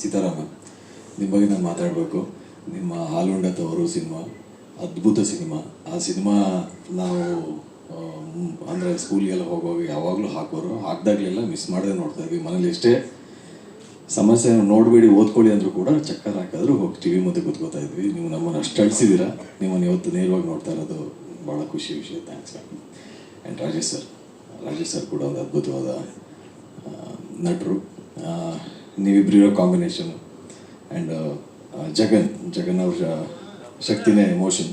ಸೀತಾರಾಮ, ನಿಮ್ಮ ಬಗ್ಗೆ ನಾನು ಮಾತಾಡಬೇಕು. ನಿಮ್ಮ ಹಾಲುಂಡ ತವರು ಸಿನಿಮಾ ಅದ್ಭುತ ಸಿನಿಮಾ. ಆ ಸಿನಿಮಾ ನಾವು ಅಂದರೆ ಸ್ಕೂಲಿಗೆಲ್ಲ ಹೋಗುವಾಗ ಯಾವಾಗಲೂ ಹಾಕೋರು, ಹಾಕಿದಾಗಲೆಲ್ಲ ಮಿಸ್ ಮಾಡದೆ ನೋಡ್ತಾ ಇದ್ವಿ. ಮನೇಲಿ ಎಷ್ಟೇ ಸಮಸ್ಯೆ ನೋಡಬೇಡಿ ಓದ್ಕೊಳ್ಳಿ ಅಂದರೂ ಕೂಡ ಚಕ್ಕರ್ ಹಾಕಿದ್ರು ಹೋಗಿ ಟಿ ವಿ ಮುಂದೆ ಕೂತ್ಕೋತಾ ಇದ್ವಿ. ನೀವು ನಮ್ಮನ್ನು ಅಷ್ಟು ಅಳಿಸಿದ್ದೀರಾ. ನಿಮ್ಮನ್ನು ಇವತ್ತು ನೇರವಾಗಿ ನೋಡ್ತಾ ಇರೋದು ಭಾಳ ಖುಷಿ ವಿಷಯ. ಥ್ಯಾಂಕ್ಸ್. ಆ್ಯಂಡ್ ರಾಜೇಶ್ ಸರ್ ಕೂಡ ಒಂದು ಅದ್ಭುತವಾದ ನಟರು. ನೀವಿಬ್ಬರಿರೋ ಕಾಂಬಿನೇಷನು. ಆ್ಯಂಡ್ ಜಗನ್ ಅವ್ರ ಶಕ್ತಿನೇ ಎಮೋಷನ್.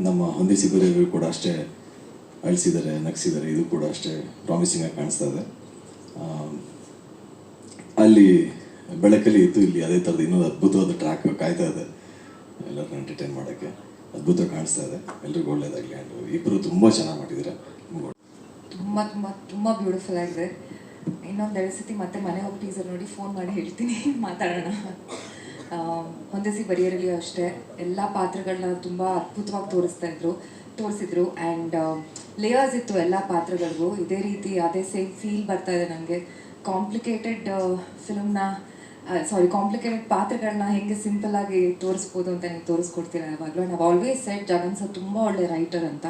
ನಮ್ಮ ಹೊಂದಿಸಿ ಬರೆಯವರು ಕೂಡ ಅಷ್ಟೇ ಅಳಿಸಿದ್ದಾರೆ, ನಗಿಸಿದ್ದಾರೆ. ಇದು ಕೂಡ ಅಷ್ಟೇ ಪ್ರಾಮಿಸಿಂಗ್ ಆಗಿ ಕಾಣಿಸ್ತಾ ಇದೆ. ಅಲ್ಲಿ ಬೆಳಕಲ್ಲಿ ಇತ್ತು, ಇಲ್ಲಿ ಅದೇ ಥರದ್ದು ಇನ್ನೊಂದು ಅದ್ಭುತವಾದ ಟ್ರ್ಯಾಕ್ ಕಾಯ್ತಾ ಇದೆ ಎಲ್ಲರನ್ನ ಎಂಟರ್ಟೈನ್ ಮಾಡೋಕ್ಕೆ. ಅದ್ಭುತ ಕಾಣಿಸ್ತಾ ಇದೆ. ಎಲ್ರಿಗೂ ಒಳ್ಳೇದಾಗಲಿ. ಆ್ಯಂಡ್ ಇಬ್ಬರು ತುಂಬ ಚೆನ್ನಾಗಿ ಮಾಡಿದ್ದೀರಾ. ತುಂಬ ತುಂಬ ತುಂಬ ಬ್ಯೂಟಿಫುಲ್ ಆಗಿದೆ. ಇನ್ನೊಂದು 2 ಸತಿ ಮತ್ತೆ ಮನೆ ಹೋಗಿ ಟೀಸರ್ ನೋಡಿ ಫೋನ್ ಮಾಡಿ ಹೇಳ್ತೀನಿ, ಮಾತಾಡೋಣ. ಹೊಂದಿಸಿ ಬರೆಯರಲ್ಲಿ ಅಷ್ಟೇ ಎಲ್ಲ ಪಾತ್ರಗಳನ್ನ ತುಂಬ ಅದ್ಭುತವಾಗಿ ತೋರಿಸಿದ್ರು. ಆ್ಯಂಡ್ ಲೇಯರ್ಸ್ ಇತ್ತು ಎಲ್ಲ ಪಾತ್ರಗಳಿಗೂ. ಇದೇ ರೀತಿ ಅದೇ ಸೇಮ್ ಫೀಲ್ ಬರ್ತಾ ಇದೆ ನನಗೆ. ಕಾಂಪ್ಲಿಕೇಟೆಡ್ ಪಾತ್ರಗಳನ್ನ ಹೆಂಗೆ ಸಿಂಪಲ್ಲಾಗಿ ತೋರಿಸ್ಬೋದು ಅಂತ ನೀವು ತೋರಿಸ್ಕೊಡ್ತೀರಾ ಯಾವಾಗಲೂ. ನಾವು ಆಲ್ವೇಸ್ ಸೆಟ್ ಜಗನ್ ಸರ್ ತುಂಬ ಒಳ್ಳೆ ರೈಟರ್ ಅಂತ.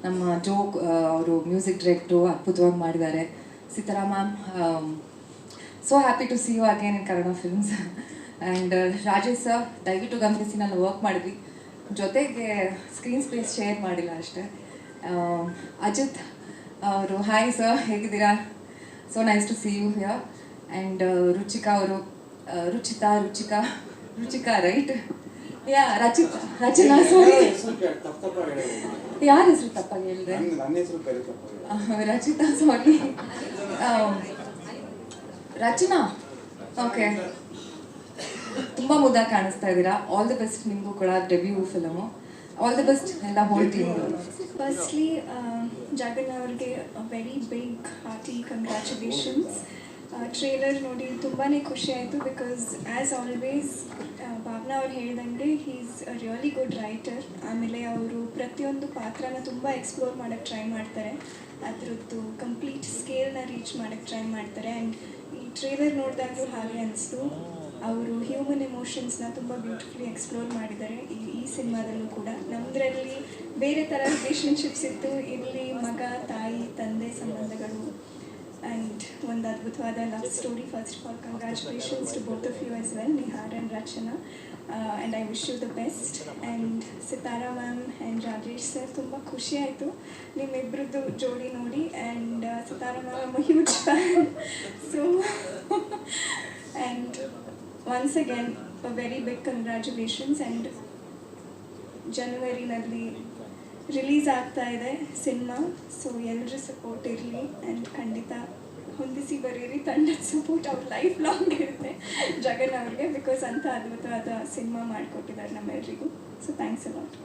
ನಮ್ಮ ಅವರು ಮ್ಯೂಸಿಕ್ ಡೈರೆಕ್ಟ್ರು ಅದ್ಭುತವಾಗಿ ಮಾಡಿದ್ದಾರೆ. Sitaram ma'am, so happy to see you again in Kannada films. And Rajesh sir, ದಯವಿಟ್ಟು ಗಮನಿಸಿ, ನಾನು ವರ್ಕ್ ಮಾಡಿದ್ವಿ, ಜೊತೆಗೆ ಸ್ಕ್ರೀನ್ ಸ್ಪೇಸ್ ಶೇರ್ ಮಾಡಿಲ್ಲ ಅಷ್ಟೇ. ಅಜಿತ್ ಅವರು, ಹಾಯ್ ಸರ್, ಹೇಗಿದ್ದೀರಾ? So nice to see you here. And Ruchika ಅವರು, ರುಚಿಕಾ ರೈಟ್? ಯಾ ರಚನಾ, ಸಾರಿ, ಯಾರ ಹೆಸರು ತಪ್ಪಾಗಿ ಹೇಳಿದೆ? ರಚಿತಾ, ಸಾರಿ. ರಚನಾ, ಓಕೆ. ತುಂಬ ಮುದ್ದಾಗಿ ಕಾಣಿಸ್ತಾ ಇದ್ದೀರಾ. ಆಲ್ ದಿ ಬೆಸ್ಟ್ ನಿಮಗೂ ಕೂಡ debut film. All the best ಎಲ್ಲ ಹೋಲ್ ಟೀಮ್. ಫಸ್ಟ್ಲಿ ಜಗನ್ ಅವ್ರಿಗೆ very big hearty congratulations. Trailer ನೋಡಿ ತುಂಬಾ ಖುಷಿ ಆಯಿತು. ಬಿಕಾಸ್ ಆ್ಯಸ್ ಆಲ್ವೇಸ್ ಭಾವನಾ ಅವ್ರು ಹೇಳ್ದಂಗೆ he is a really good writer. ಆಮೇಲೆ ಅವರು ಪ್ರತಿಯೊಂದು ಪಾತ್ರನ ತುಂಬ ಎಕ್ಸ್ಪ್ಲೋರ್ ಮಾಡೋಕ್ಕೆ ಟ್ರೈ ಮಾಡ್ತಾರೆ. ಅದರದ್ದು ಕಂಪ್ಲೀಟ್ ಸ್ಕೇಲ್ನ ರೀಚ್ ಮಾಡೋಕ್ಕೆ ಟ್ರೈ ಮಾಡ್ತಾರೆ. ಆ್ಯಂಡ್ ಈ ಟ್ರೇಲರ್ ನೋಡಿದಾಗಲೂ ಹಾಗೆ ಅನಿಸ್ತು. ಅವರು ಹ್ಯೂಮನ್ ಎಮೋಷನ್ಸ್ನ ತುಂಬ ಬ್ಯೂಟಿಫುಲಿ ಎಕ್ಸ್ಪ್ಲೋರ್ ಮಾಡಿದ್ದಾರೆ ಈ ಸಿನಿಮಾದಲ್ಲೂ ಕೂಡ. ನಮ್ಮದ್ರಲ್ಲಿ ಬೇರೆ ಥರ ರಿಲೇಷನ್ಶಿಪ್ಸ್ ಇತ್ತು, ಇಲ್ಲಿ ಮಗ ತಾಯಿ ತಂದೆ ಸಂಬಂಧಗಳು. ಆ್ಯಂಡ್ ಒಂದು ಅದ್ಭುತವಾದ love story. First of all congratulations to both of you as well, Nihar and Rachana. And I wish you the best. And Sitara ma'am and Rajesh sir, ತುಂಬ ಖುಷಿ ಆಯಿತು ನಿಮ್ಮಿಬ್ಬರದ್ದು ಜೋಡಿ ನೋಡಿ. And Sitara ma'am, I am a huge fan. So and once again a very big congratulations. And ಜನವರಿನಲ್ಲಿ release ಆಗ್ತಾ ಇದೆ ಸಿನಿಮಾ. ಸೊ ಎಲ್ಲರ ಸಪೋರ್ಟ್ ಇರಲಿ. ಆ್ಯಂಡ್ ಖಂಡಿತ ಹೊಂದಿಸಿ ಬರೀರಿ ತಂಡದ ಸಪೋರ್ಟ್ ಅವ್ರ ಲೈಫ್ ಲಾಂಗ್ ಇರುತ್ತೆ ಜಗನ್ ಅವ್ರಿಗೆ. ಬಿಕಾಸ್ ಅಂಥ ಅದ್ಭುತವಾದ ಸಿನಿಮಾ ಮಾಡಿಕೊಟ್ಟಿದ್ದಾರೆ ನಮ್ಮೆಲ್ಲರಿಗೂ. So thanks a lot.